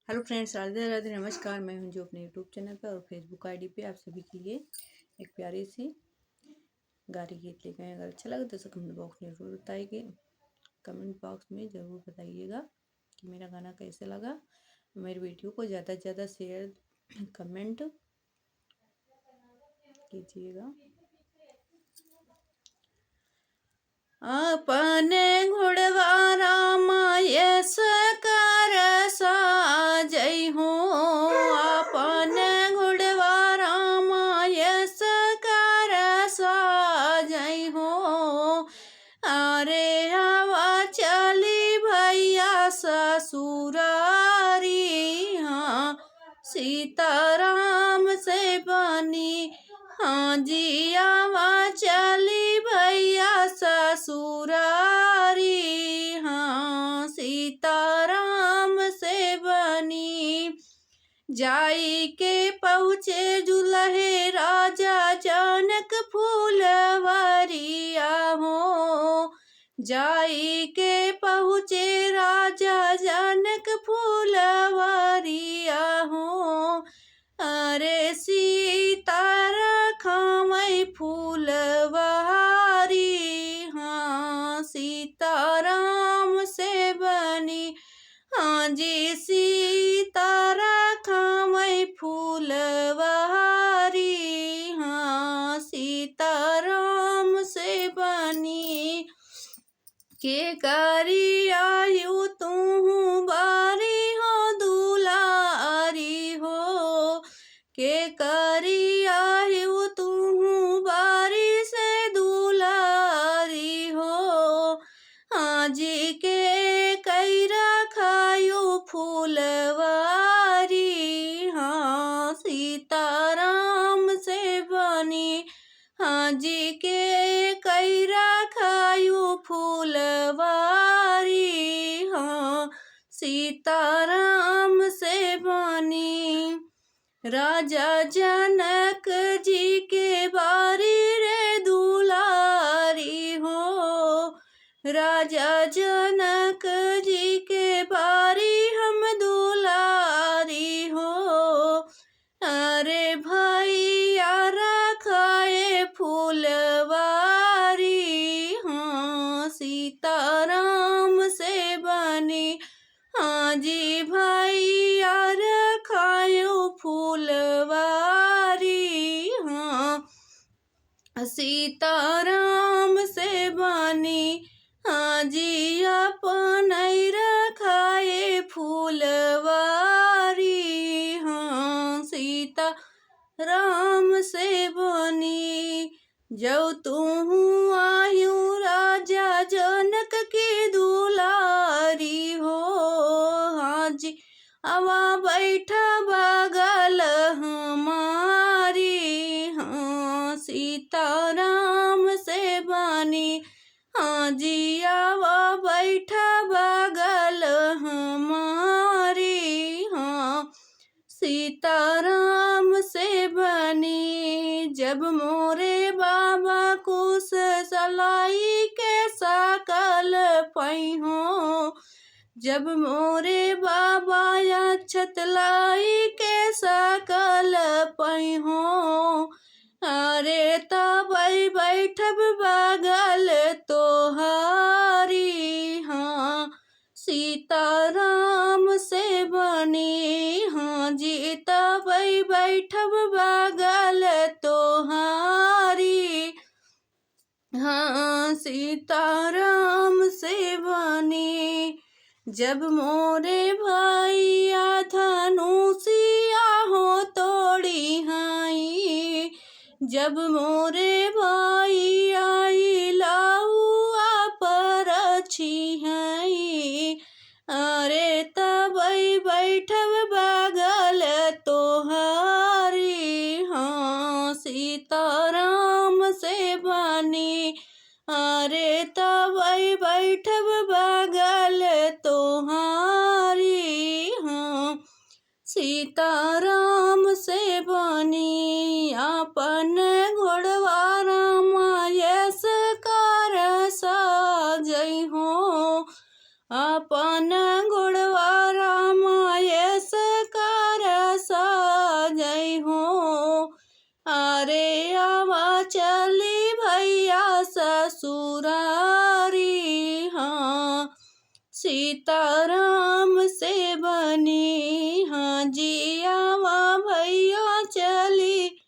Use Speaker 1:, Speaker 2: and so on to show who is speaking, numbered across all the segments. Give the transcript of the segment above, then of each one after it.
Speaker 1: Hello friends, Radhe Radhe, नमस्कार। मैं हूं जो अपने यूट्यूब चैनल पर और फेसबुक आईडी पे आप सभी के लिए एक प्यारी सी गारी गीत लेकर आए। अगर अच्छा लगा तो कमेंट बॉक्स में ज़रूर बताइए। कमेंट बॉक्स में ज़रूर बताइएगा कि मेरा गाना कैसे लगा। मेरी वीडियो को ज़्यादा से ज़्यादा शेयर कमेंट कीजिएगा। अपने घुड़वा रामा यस कर साजई हो, अपने घुड़वा रामा यस कर साजई हो। अरे हवा चली भैया ससुरारी, हाँ सीताराम से बनी। हाँ जी आवा चली भैया ससुरारी, हाँ सीताराम से बनी। जाई के पहुँचे जुलहे राजा जनक फूलवरिया हो। जाई के पहुँचे राजा जनक फूलवरिया हो। अरे सीता रखमई फूलवारी, हाँ सीताराम से बनी। हाँ जी सीता रखमई फूलवारी, हाँ सीताराम से बनी। के करी आयु तू बारी हो दुलारी हो, के करी आयु तू बारी से दुलारी हो। हाँ जी के कई रखायु फूलवारी, हाँ सीताराम से बनी। हाँ जी के कई रखायु फूलवारी, हाँ सीताराम से बनी। राजा जनक जी के बारी रे दुलारी हो, राजा जनक जी के बारी हम दुलारी हो। अरे भैया रखाए फूलवारी, हाँ सीताराम से बनी। हाँ जी भैया रखायो फूलवारी, हाँ सीताराम से बनी। हाँ जी अपन रखाए फूलवारी, हाँ सीता राम से बनी। जो तू आयु राजा जनक की दुलारी हो। हाँ जी आवा बैठा बगल हमारी, हाँ सीताराम से बनी। हाँ जी आवा बैठा बगल हमारी, हाँ सीताराम से बनी। जब मोरे बाबा कुश सलाई के सकल पई हो, जब मोरे बाबा अक्षत लाई के सकल पई हो। अरे तब बैठब बगल तोहारी, हाँ सीताराम से बनी। हाँ जी तब बैठब बगल तोहारी, हाँ सीताराम से बनी। जब मोरे भैया धनुषिया हो तोड़ी हाई, जब मोरे भैया लाउआ पर छिहाई। अरे तब बैठब बगल तोहारी, हाँ सीताराम से बनी। अरे तब बैठब बगल तोहारी, हाँ सीताराम से बनी। अपन घोड़वा रामा यस कर साजई हो, अपन घोड़वा रामा यस सीताराम से बनी। हाँ जी आवा भैया चली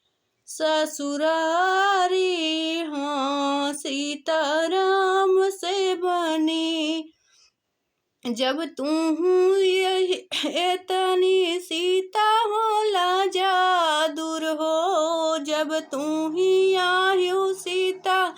Speaker 1: ससुरारी। हाँ सीताराम से बनी। जब तू यही एतनी सीता होला जा दूर हो। जब तू ही आयु सीता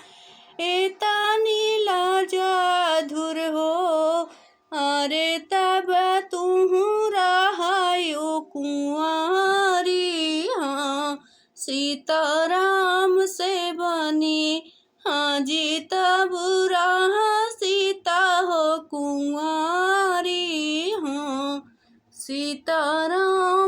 Speaker 1: एतनी लाजा धुर हो। अरे तब तू रहायो कुंवारी। हाँ सीताराम से बनी। हाँ जी तब रहा सीता हो कुंवारी। हाँ सीताराम